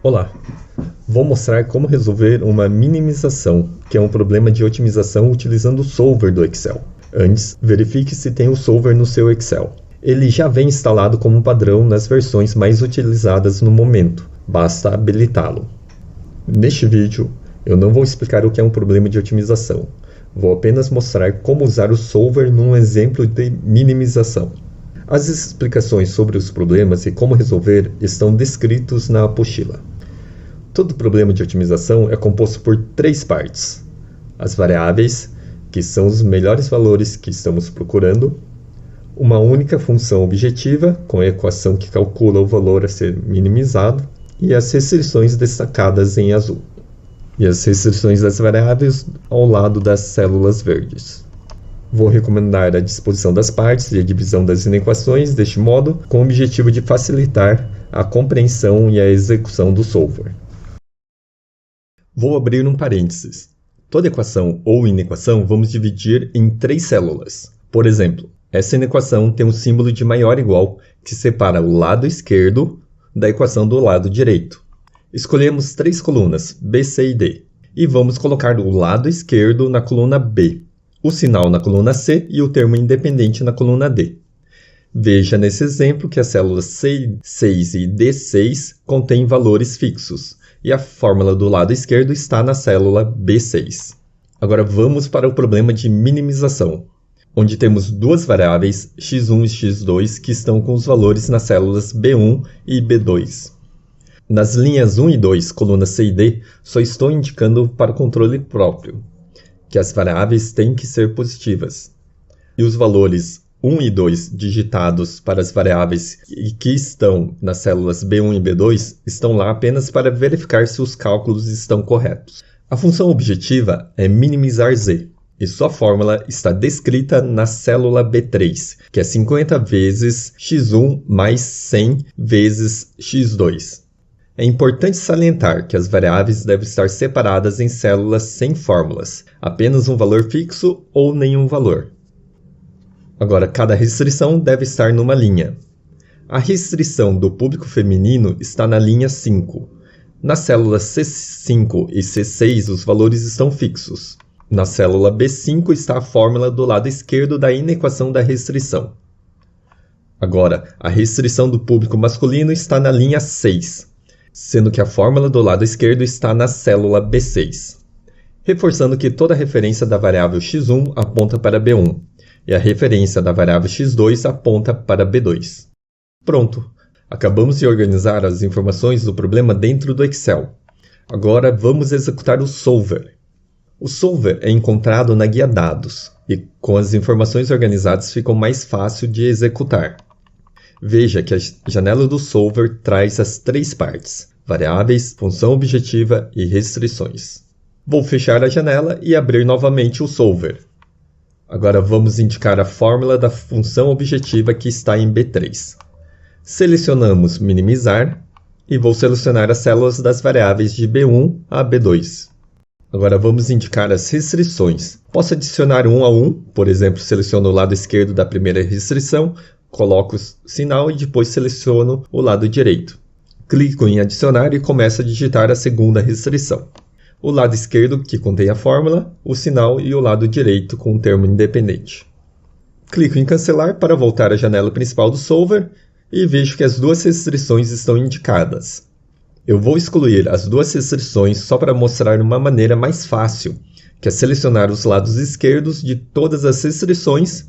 Olá, vou mostrar como resolver uma minimização, que é um problema de otimização utilizando o solver do Excel. Antes, verifique se tem o solver no seu Excel. Ele já vem instalado como padrão nas versões mais utilizadas no momento, basta habilitá-lo. Neste vídeo, eu não vou explicar o que é um problema de otimização, vou apenas mostrar como usar o solver num exemplo de minimização. As explicações sobre os problemas e como resolver estão descritos na apostila. Todo problema de otimização é composto por três partes: as variáveis, que são os melhores valores que estamos procurando, uma única função objetiva, com a equação que calcula o valor a ser minimizado, e as restrições destacadas em azul. E as restrições das variáveis ao lado das células verdes. Vou recomendar a disposição das partes e a divisão das inequações deste modo, com o objetivo de facilitar a compreensão e a execução do solver. Vou abrir um parênteses. Toda equação ou inequação vamos dividir em três células. Por exemplo, essa inequação tem um símbolo de maior ou igual que separa o lado esquerdo da equação do lado direito. Escolhemos três colunas, B, C e D, e vamos colocar o lado esquerdo na coluna B, o sinal na coluna C e o termo independente na coluna D. Veja nesse exemplo que as células C6 e D6 contêm valores fixos, e a fórmula do lado esquerdo está na célula B6. Agora vamos para o problema de minimização, onde temos duas variáveis, x1 e x2, que estão com os valores nas células B1 e B2. Nas linhas 1 e 2, colunas C e D, só estou indicando para o controle próprio, que as variáveis têm que ser positivas. E os valores 1 e 2 digitados para as variáveis que estão nas células B1 e B2 estão lá apenas para verificar se os cálculos estão corretos. A função objetiva é minimizar z, e sua fórmula está descrita na célula B3, que é 50 vezes x1 mais 100 vezes x2. É importante salientar que as variáveis devem estar separadas em células sem fórmulas, apenas um valor fixo ou nenhum valor. Agora, cada restrição deve estar numa linha. A restrição do público feminino está na linha 5. Nas células C5 e C6, os valores estão fixos. Na célula B5 está a fórmula do lado esquerdo da inequação da restrição. Agora, a restrição do público masculino está na linha 6, sendo que a fórmula do lado esquerdo está na célula B6. Reforçando que toda referência da variável x1 aponta para B1, e a referência da variável x2 aponta para B2. Pronto! Acabamos de organizar as informações do problema dentro do Excel. Agora vamos executar o solver. O solver é encontrado na guia dados, e com as informações organizadas fica mais fácil de executar. Veja que a janela do solver traz as três partes: variáveis, função objetiva e restrições. Vou fechar a janela e abrir novamente o solver. Agora vamos indicar a fórmula da função objetiva que está em B3. Selecionamos minimizar e vou selecionar as células das variáveis de B1 a B2. Agora vamos indicar as restrições. Posso adicionar um a um, por exemplo, seleciono o lado esquerdo da primeira restrição, coloco o sinal e depois seleciono o lado direito. Clico em adicionar e começo a digitar a segunda restrição. O lado esquerdo, que contém a fórmula, o sinal e o lado direito com o termo independente. Clico em cancelar para voltar à janela principal do solver e vejo que as duas restrições estão indicadas. Eu vou excluir as duas restrições só para mostrar uma maneira mais fácil, que é selecionar os lados esquerdos de todas as restrições,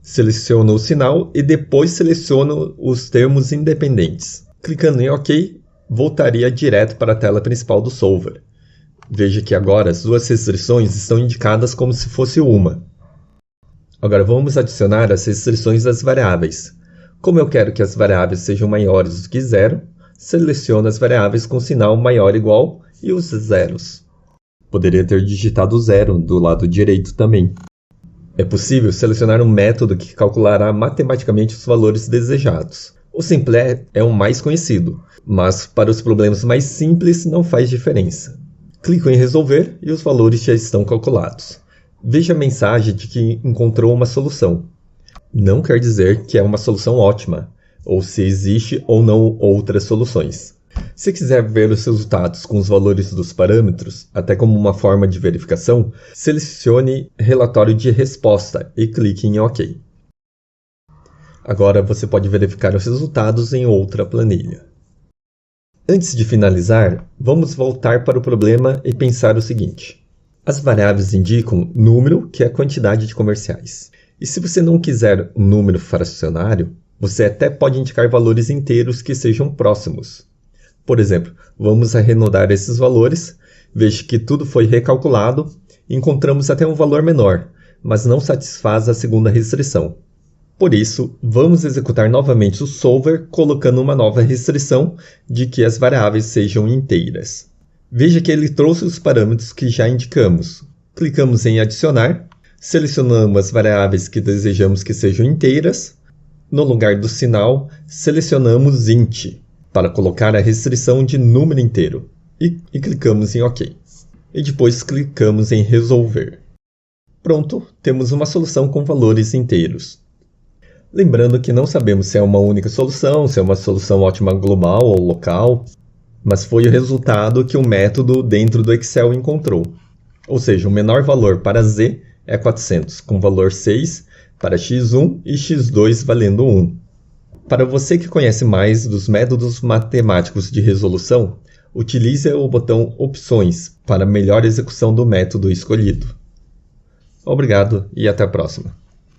seleciono o sinal e depois seleciono os termos independentes. Clicando em OK, voltaria direto para a tela principal do solver. Veja que agora as duas restrições estão indicadas como se fosse uma. Agora vamos adicionar as restrições das variáveis. Como eu quero que as variáveis sejam maiores do que zero, seleciono as variáveis com sinal maior ou igual e os zeros. Poderia ter digitado zero do lado direito também. É possível selecionar um método que calculará matematicamente os valores desejados. O simplet é o mais conhecido, mas para os problemas mais simples não faz diferença. Clico em resolver e os valores já estão calculados. Veja a mensagem de que encontrou uma solução. Não quer dizer que é uma solução ótima, ou se existe ou não outras soluções. Se quiser ver os resultados com os valores dos parâmetros, até como uma forma de verificação, selecione Relatório de Resposta e clique em OK. Agora você pode verificar os resultados em outra planilha. Antes de finalizar, vamos voltar para o problema e pensar o seguinte. As variáveis indicam número, que é a quantidade de comerciais. E se você não quiser um número fracionário, você até pode indicar valores inteiros que sejam próximos. Por exemplo, vamos arredondar esses valores, veja que tudo foi recalculado e encontramos até um valor menor, mas não satisfaz a segunda restrição. Por isso, vamos executar novamente o solver colocando uma nova restrição de que as variáveis sejam inteiras. Veja que ele trouxe os parâmetros que já indicamos. Clicamos em adicionar, selecionamos as variáveis que desejamos que sejam inteiras. No lugar do sinal, selecionamos int para colocar a restrição de número inteiro e clicamos em OK. E depois clicamos em resolver. Pronto, temos uma solução com valores inteiros. Lembrando que não sabemos se é uma única solução, se é uma solução ótima global ou local, mas foi o resultado que o método dentro do Excel encontrou. Ou seja, o menor valor para Z é 400, com valor 6 para x1 e x2 valendo 1. Para você que conhece mais dos métodos matemáticos de resolução, utilize o botão Opções para melhor execução do método escolhido. Obrigado e até a próxima.